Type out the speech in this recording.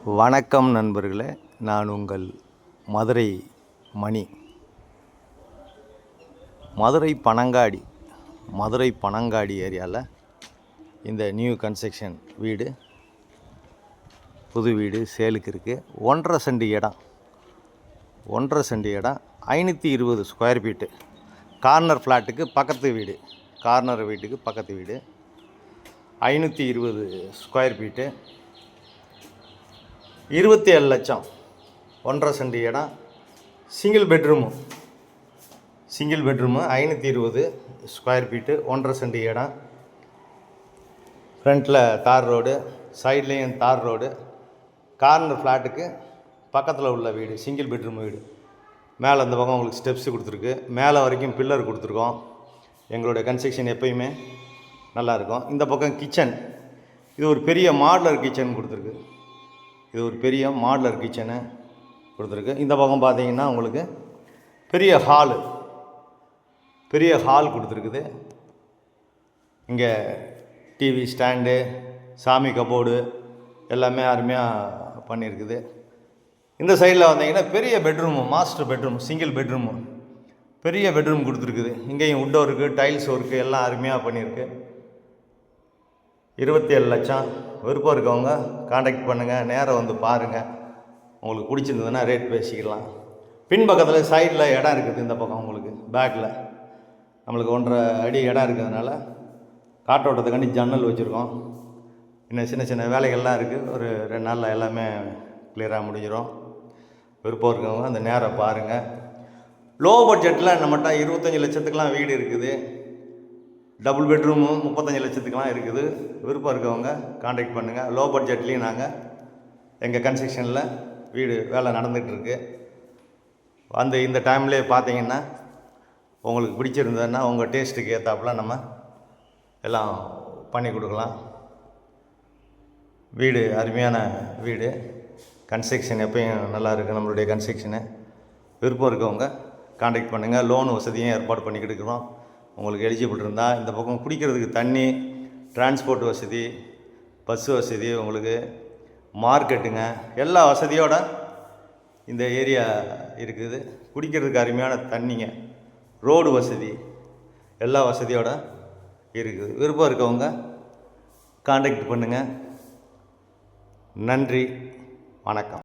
வணக்கம் நண்பர்களே, நான் உங்கள் மதுரை மணி. மதுரை பனங்காடி ஏரியாவில் இந்த நியூ கன்ஸ்ட்ரக்ஷன் வீடு, புது வீடு சேலுக்கு இருக்குது. 1.5 சென்ட் இடம், 520 ஸ்கொயர் ஃபீட்டு. கார்னர் ஃப்ளாட்டுக்கு பக்கத்து வீடு, கார்னர் வீட்டுக்கு பக்கத்து வீடு, 520 ஸ்கொயர் ஃபீட்டு, 27 லட்சம். 1.5 சென்ட் இடம், single bedroom 520 square feet, 1.5 cent இடம். ஃப்ரண்ட்டில் தார் ரோடு, சைட்லேயும் தார் ரோடு. கார்னர் ஃப்ளாட்டுக்கு பக்கத்தில் உள்ள வீடு, சிங்கிள் பெட்ரூம் வீடு. மேலே அந்த பக்கம் உங்களுக்கு ஸ்டெப்ஸு கொடுத்துருக்கு, மேலே வரைக்கும் பில்லர் கொடுத்துருக்கோம். எங்களுடைய கன்ஸ்ட்ரக்ஷன் எப்பயுமே நல்லாயிருக்கும். இந்த பக்கம் கிச்சன், இது ஒரு பெரிய மாடுலர் கிச்சன் கொடுத்துருக்கு. இந்த பக்கம் பார்த்தீங்கன்னா உங்களுக்கு பெரிய ஹால் கொடுத்துருக்குது. இங்கே டிவி ஸ்டாண்டு, சாமி கபோர்டு எல்லாமே அருமையாக பண்ணியிருக்குது. இந்த சைடில் வந்தீங்கன்னா பெரிய bedroom, master bedroom, single bedroom, பெரிய பெட்ரூம் கொடுத்துருக்குது. இங்கேயும் வுட் ஒர்க்கு, டைல்ஸ் ஒர்க்கு எல்லாம் அருமையாக பண்ணியிருக்கு. 27 லட்சம். விருப்பம் இருக்கவங்க காண்டாக்ட் பண்ணுங்கள், நேராக வந்து பாருங்கள். உங்களுக்கு பிடிச்சிருந்ததுன்னா ரேட் பேசிக்கலாம். பின்பக்கத்தில் சைடில் இடம் இருக்குது. இந்த பக்கம் உங்களுக்கு பேக்கில் நம்மளுக்கு 1.5 அடி இடம் இருக்கிறதுனால காற்றோட்டத்துக்காண்டி ஜன்னல் வச்சுருக்கோம். இன்னும் சின்ன வேலைகள்லாம் இருக்குது. ஒரு 2 நாளில் எல்லாமே கிளியராக முடிஞ்சிடும். விருப்பம் இருக்கவங்க அந்த நேராக பாருங்கள். லோ பட்ஜெட்டில் நம்மகிட்ட 25 லட்சத்துக்கெலாம் வீடு இருக்குது. டபுள் பெட்ரூமு 35 லட்சத்துக்கெலாம் இருக்குது. விருப்பம் இருக்கவங்க காண்டாக்ட் பண்ணுங்கள். லோ பட்ஜெட்லேயும் நாங்கள் எங்கள் கன்ஸ்ட்ரக்ஷனில் வீடு வேலை நடந்துகிட்ருக்கு. இந்த டைம்லேயே பார்த்தீங்கன்னா உங்களுக்கு பிடிச்சிருந்ததுன்னா உங்கள் டேஸ்ட்டுக்கு ஏற்றாப்புல நம்ம எல்லாம் பண்ணி கொடுக்கலாம். வீடு அருமையான வீடு. கன்ஸ்ட்ரக்ஷன் எப்பயும் நல்லா இருக்குது நம்மளுடைய கன்ஸ்ட்ரக்ஷனு. விருப்பம் இருக்கவங்க காண்டாக்ட் பண்ணுங்கள். லோன் வசதியும் ஏற்பாடு பண்ணி கொடுக்குறோம். உங்களுக்கு எலிஜிபிள் இருந்தால் இந்த பக்கம் குடிக்கிறதுக்கு தண்ணி, டிரான்ஸ்போர்ட் வசதி, பஸ்ஸு வசதி, உங்களுக்கு மார்க்கெட்டுங்க எல்லா வசதியோடு இந்த ஏரியா இருக்குது. குடிக்கிறதுக்கு அருமையான தண்ணிங்க, ரோடு வசதி எல்லா வசதியோடு இருக்குது. விருப்பம் இருக்கவங்க காண்டாக்ட் பண்ணுங்கள். நன்றி, வணக்கம்.